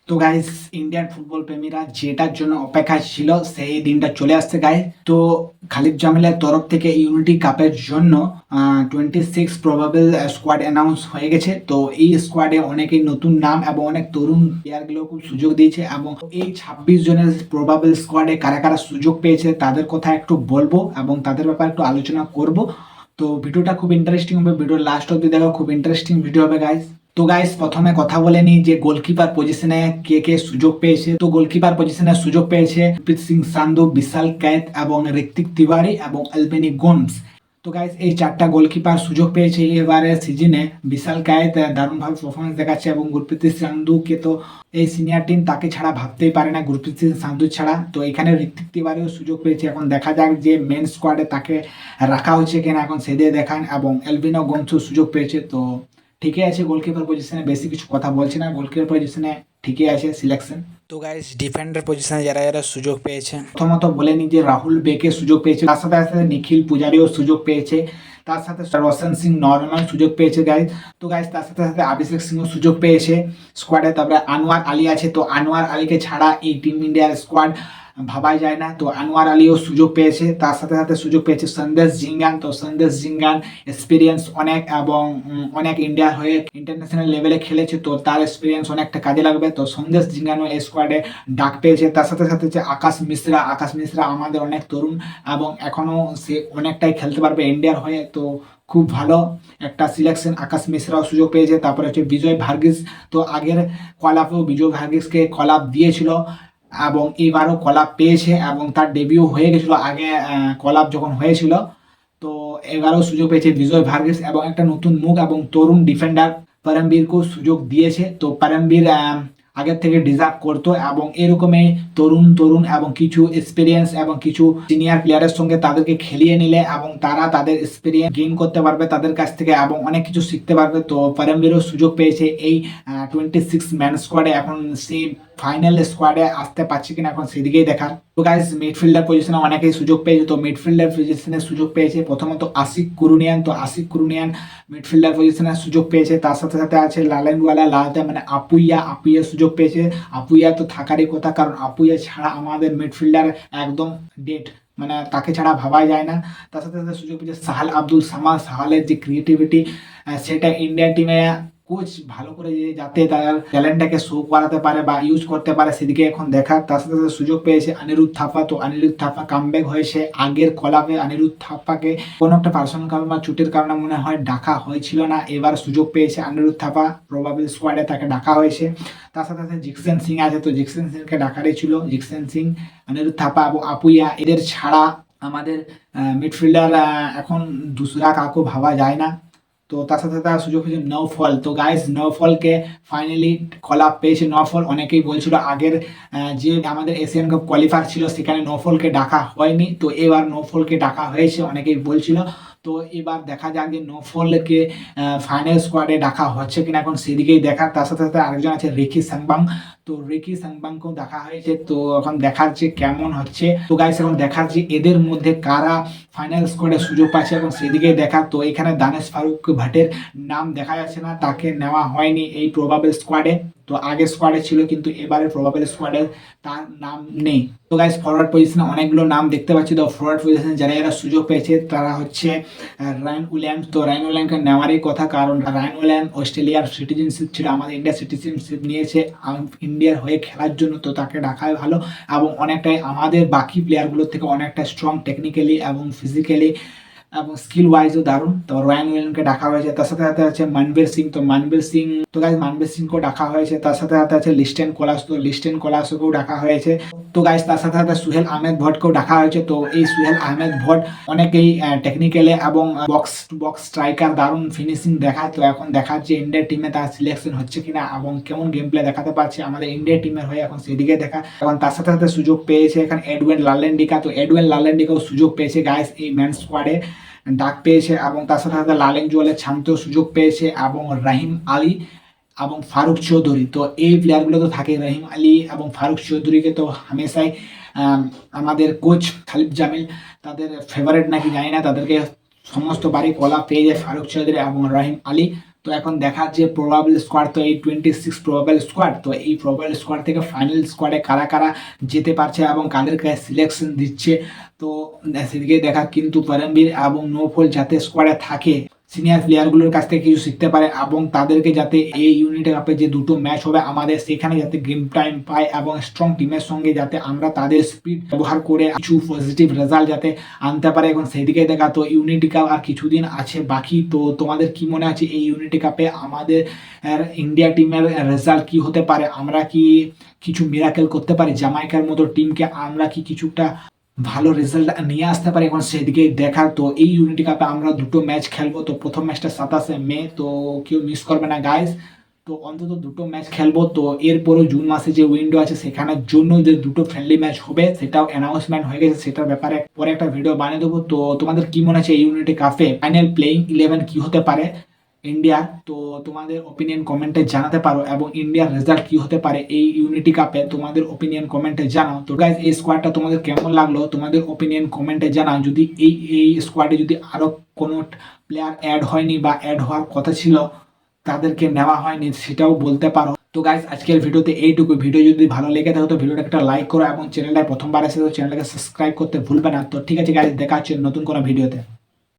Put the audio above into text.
তো guys, Indian football প্রেমীরা যেটার জন্য অপেক্ষায় ছিল সেই দিনটা চলে আসছে গাইস। তো খালিদ জামিলের তরফ থেকে ইউনিটি কাপের জন্য 26 প্রবাবল স্কোয়াড অ্যানাউন্স হয়ে গেছে। তো এই স্কোয়াডে অনেকেই নতুন নাম এবং অনেক তরুণ প্লেয়ারগুলো খুব সুযোগ দিয়েছে, এবং এই 26 জনের প্রবাবল স্কোয়াডে কারা কারা সুযোগ পেয়েছে তাদের কথা একটু বলবো এবং তাদের ব্যাপারে একটু আলোচনা করব। তো ভিডিওটা খুব ইন্টারেস্টিং হবে, ভিডিও লাস্ট অব্দি দেখো, খুব ইন্টারেস্টিং ভিডিও হবে গাইস। তো গাইস, প্রথমে কথা বলে নিই যে গোলকিপার পজিশনে কে কে সুযোগ পেয়েছে। তো গোলকিপার পজিশনে সুযোগ পেয়েছে গুরপ্রীত সিং সান্ধু, বিশাল কায়েত এবং ঋত্বিক তিওয়ারি এবং অ্যালবেনি গোমস। তো গাইস, এই চারটা গোলকিপার সুযোগ পেয়েছে এবারে সিজনে। বিশাল কায়েত দারুণভাবে পারফরমেন্স দেখাচ্ছে এবং গুরপ্রীত সিং সান্ধুকে তো এই সিনিয়র টিম তাকে ছাড়া ভাবতেই পারে না, গুরপ্রীত সিং সান্ধু ছাড়া। তো এখানে ঋত্বিক তিওয়ারিও সুযোগ পেয়েছে, এখন দেখা যাক যে মেন স্কোয়াডে তাকে রাখা হচ্ছে কিনা, এখন সেদিকে দেখান। এবং এলবিনো গোমসও সুযোগ পেয়েছে। তো ঠিকই আছে, গোলকিপার পজিশনে বেশি কিছু কথা বলছি না, গোলকিপার পজিশনে ঠিকই আছে সিলেকশন। তো গাইস, ডিফেন্ডার পজিশনে যারা যারা সুযোগ পেয়েছে, প্রথমত বলে নি যে রাহুল বেকে সুযোগ পেয়েছে, তার সাথে সাথে নিখিল পূজারিও সুযোগ পেয়েছে, তার সাথে রোশন সিং নরম্যান সুযোগ পেয়েছে গাইস। তো গাইস, তার সাথে সাথে অভিষেক সিংও সুযোগ পেয়েছে স্কোয়াডে। তারপরে আনোয়ার আলী আছে, তো আনোয়ার আলীকে ছাড়া এই টিম ইন্ডিয়ার স্কোয়াড ভাবাই যায় না। তো আনোয়ার আলীও সুযোগ পেয়েছে, তার সাথে সাথে সুযোগ পেয়েছে সন্দেশ জিঙ্গান। তো সন্দেশ জিঙ্গান এক্সপিরিয়েন্স অনেক এবং অনেক ইন্ডিয়ার হয়ে ইন্টারন্যাশনাল লেভেলে খেলেছে, তো তার এক্সপিরিয়েন্স অনেকটা কাজে লাগবে। তো সন্দেশ জিঙ্গানও এই স্কোয়াডে ডাক পেয়েছে। তার সাথে সাথে যে আকাশ মিশ্রা আমাদের অনেক তরুণ এবং এখনো সে অনেকটাই খেলতে পারবে ইন্ডিয়ার হয়ে। তো খুব ভালো একটা সিলেকশন, আকাশ মিশ্রাও সুযোগ পেয়েছে। তারপরে হচ্ছে বিজয় ভার্গিস। তো আগের কলাপেও বিজয় ভার্গিসকে কলাপ দিয়েছিল এবং এবারও কলাপ পেয়েছে এবং তার ডেবিউ হয়ে গেছিল আগে কলাপ যখন হয়েছিল। তো এবারও সুযোগ পেয়েছে বিজয় ভার্গিস এবং একটা নতুন মুখ এবং তরুণ ডিফেন্ডার পরমবীরকেও সুযোগ দিয়েছে। তো পরমবীর আগের থেকে ডিজার্ভ করতো এবং এরকমই তরুণ তরুণ এবং কিছু এক্সপিরিয়েন্স এবং কিছু সিনিয়র প্লেয়ারের সঙ্গে তাদেরকে খেলিয়ে নিলে এবং তারা তাদের এক্সপিরিয়েন্স গেইন করতে পারবে তাদের কাছ থেকে এবং অনেক কিছু শিখতে পারবে। তো পরমবীরও সুযোগ পেয়েছে এই 26 ম্যান স্কোয়াডে। এখন সেই ফাইনাল স্কোয়াডে আসতে পারছে কিনা এখন সেদিকেই দেখার। তো গাইস, মিডফিল্ডার পজিশনে অনেকেই সুযোগ পেয়েছে। তো মিডফিল্ডার পজিশনে সুযোগ পেয়েছে প্রথমত আশিক কুরুনিয়ান। তো আশিক কুরুনিয়ান মিডফিল্ডার পজিশনে সুযোগ পেয়েছে। তার সাথে সাথে আছে লালেনওয়ালা লালতে মানে আপুইয়া সুযোগ পেয়েছে। আপুইয়া তো থাকারই কথা, কারণ আপুইয়া ছাড়া আমাদের মিডফিল্ডার একদম ডেড, মানে তাকে ছাড়া ভাবাই যায় না। তার সাথে সাথে সুযোগ পেয়েছে সাহাল আব্দুল সামাদ। সাহালের যে ক্রিয়েটিভিটি সেটা ইন্ডিয়ান টিমে কোচ ভালো করে যাতে তার ট্যালেন্টটাকে শো করাতে পারে বা ইউজ করতে পারে সেদিকে এখন দেখা। তার সাথে সাথে সুযোগ পেয়েছে অনিরুদ্ধ থাপা। তো অনিরুদ্ধ থাপা কামব্যাক হয়েছে আগের কলাপে। অনিরুদ্ধ থাপাকে কোনো একটা পার্সোনাল কারণ বা চুটের কারণে মনে হয় ডাকা হয়েছিল না, এবার সুযোগ পেয়েছে অনিরুদ্ধ থাপা, প্রবাবল স্কোয়াডে তাকে ডাকা হয়েছে। তার সাথে সাথে জিকসেন সিং আছে, তো জিকসেন সিংকে ডাকারই ছিল। জিকসেন সিং, অনিরুদ্ধ থাপা এবং আপুইয়া, এদের ছাড়া আমাদের মিডফিল্ডার এখন দুসরা কাউকে ভাবা যায় না। তো তার সাথে তার সুযোগ হয়েছে নৌফল। তো গাইস, নৌফলকে ফাইনালি কলাপ পেয়েছে নৌফল। অনেকেই বলছিল আগের যে আমাদের এশিয়ান কাপ কোয়ালিফায়ার ছিল সেখানে নৌফলকে ডাকা হয়নি, তো এবার নৌফলকে ডাকা হয়েছে অনেকেই বলছিল। তো এবার দেখা যাক যে নৌফলকে ফাইনাল স্কোয়াডে ডাকা হচ্ছে কিনা এখন সেদিকেই দেখা। তার সাথে সাথে আরেকজন আছে রিকি সাংবাং। তো রিকি সাংবাংকেও দেখা হয়েছে, তো এখন দেখার যে কেমন হচ্ছে। তো গাইস, এখন দেখার যে এদের মধ্যে কারা ফাইনাল স্কোয়াডে সুযোগ পাচ্ছে এখন সেদিকে দেখা। তো এখানে দানেশ ফারুক ভাটের নাম দেখা যাচ্ছে না, তাকে নেওয়া হয়নি এই প্রবাবল স্কোয়াডে। তো আগের স্কোয়াডে ছিল কিন্তু এবারে প্রবাবল স্কোয়াডে তার নাম নেই। তো গাইস, ফরওয়ার্ড পজিশনে অনেকগুলো নাম দেখতে পাচ্ছি। তো ফরওয়ার্ড পজিশনে যারা যারা সুযোগ পেয়েছে তারা হচ্ছে রায়ান উইলিয়ামস। তো রায়ান উইলিয়ামকে নেওয়ারই কথা, কারণ রায়ান উইলিয়াম অস্ট্রেলিয়ার সিটিজেনশিপ ছিল, আমাদের ইন্ডিয়ার সিটিজেনশিপ নিয়েছে ইন্ডিয়ার হয়ে খেলার জন্য, তো তাকে ডাকাই ভালো এবং অনেকটাই আমাদের বাকি প্লেয়ারগুলোর থেকে অনেকটা স্ট্রং টেকনিক্যালি এবং ফিজিক্যালি এবং স্কিল ওয়াইজও দারুণ। তো রায়ান উইলিয়ামকে ডাকা হয়েছে। তার সাথে সাথে আছে মনবীর সিং। তো মনবীর সিং, তো গাইস মনবীর সিংকেও ডাকা হয়েছে। তার সাথে সাথে আছে লিস্টেন কোলাস। তো লিস্টেন কোলাসকেও ডাকা হয়েছে। তো গাইস, তার সাথে সাথে সুহেল আহমেদ ভট্টকেও ডাকা হয়েছে। তো এই সুহেল আহমেদ ভট্ট অনেকেই টেকনিক্যালি এবং বক্স টু বক্স স্ট্রাইকার, দারুণ ফিনিশিং দেখায়। তো এখন দেখার যে ইন্ডিয়ার টিমে তার সিলেকশন হচ্ছে কিনা এবং কেমন গেম প্লে দেখাতে পারছে আমাদের ইন্ডিয়ার টিমের হয়ে এখন সেদিকে দেখা। এখন তার সাথে সাথে সুযোগ পেয়েছে এখানে এডওয়েন লালেন্ডিকা। তো এডওয়েন লালেন্ডিকাও সুযোগ পেয়েছে গাইস এই ম্যান স্কোয়াডে ডাক পেয়েছে এবং তার সাথে সাথে লালেন জুয়েলের ছানতেও সুযোগ পেয়েছে এবং রাহিম আলী এবং ফারুক চৌধুরী। তো এই প্লেয়ারগুলো তো থাকে, রহিম আলী এবং ফারুক চৌধুরীকে তো হামেশাই আমাদের কোচ খালিদ জামিল তাদের ফেভারিট নাকি জানি না, তাদেরকে সমস্ত বাড়ি কলা পেয়ে যায় ফারুক চৌধুরী এবং রহিম আলী। তো এখন দেখা যে প্রবাবল স্কোয়াড, তো এই 26 প্রবাবল স্কোয়াড, তো এই প্রবাবল স্কোয়াড থেকে ফাইনাল স্কোয়াডে কারা কারা যেতে পারছে এবং কাদেরকে সিলেকশন দিচ্ছে। তো সেদিকে দেখা, কিন্তু পরমবীর এবং নৌফল যাতে স্কোয়াডে থাকে, সিনিয়র প্লেয়ারগুলোর কাছ থেকে কিছু শিখতে পারে এবং তাদেরকে যাতে এই ইউনিটি কাপে যে দুটো ম্যাচ হবে আমাদের, সেখানে যাতে গেম টাইম পায় এবং স্ট্রং টিমের সঙ্গে যাতে আমরা তাদের স্পিড ব্যবহার করে কিছু পজিটিভ রেজাল্ট যাতে আনতে পারে, এখন সেদিকে দেখা। তো ইউনিটি কাপ আর কিছুদিন আছে বাকি, তো তোমাদের কি মনে আছে এই ইউনিটি কাপে আমাদের ইন্ডিয়া টিমের রেজাল্ট কি হতে পারে? আমরা কি কিছু মিরাকেল করতে পারি? জামাইকার মতো টিমকে আমরা কি কিছুটা ভালো রেজাল্ট নিয়ে আসতে পারি? এখন সেদিকে দেখার। তো এই ইউনিটি কাপে আমরা দুটো ম্যাচ খেলবো। তো প্রথম ম্যাচটা 27 মে, তো কেউ মিস করবে না গাইস। তো অন্তত দুটো ম্যাচ খেলবো। তো এরপরে জুন মাসে যে উইন্ডো আছে সেখানের জন্য যে দুটো ফ্রেন্ডলি ম্যাচ হবে সেটাও অ্যানাউন্সমেন্ট হয়ে গেছে, সেটার ব্যাপারে পরে একটা ভিডিও বানিয়ে দেবো। তো তোমাদের কি মনে আছে এই ইউনিটি কাপে ফাইনাল প্লেইং 11 কি হতে পারে ইন্ডিয়ার? তো তোমাদের ওপিনিয়ন কমেন্টে জানাতে পারো, এবং ইন্ডিয়ার রেজাল্ট কি হতে পারে এই ইউনিটি কাপে তোমাদের ওপিনিয়ন কমেন্টে জানাও। তো গাইজ এই স্কোয়াডটা তোমাদের কেমন লাগলো তোমাদের ওপিনিয়ন কমেন্টে জানাও। যদি এই স্কোয়াডে যদি আরো কোনো প্লেয়ার অ্যাড হয়নি বা অ্যাড হওয়ার কথা ছিল তাদেরকে নেওয়া হয়নি সেটাও বলতে পারো। তো গাইজ আজকের ভিডিওতে এইটুকু। ভিডিও যদি ভালো লেগে থাকে তো ভিডিওটা একটা লাইক করো এবং চ্যানেলটা প্রথমবার এসে তো চ্যানেলটাকে সাবস্ক্রাইব করতে ভুলবে না। তো ঠিক আছে গাইজ, দেখা হচ্ছে নতুন কোনো ভিডিওতে।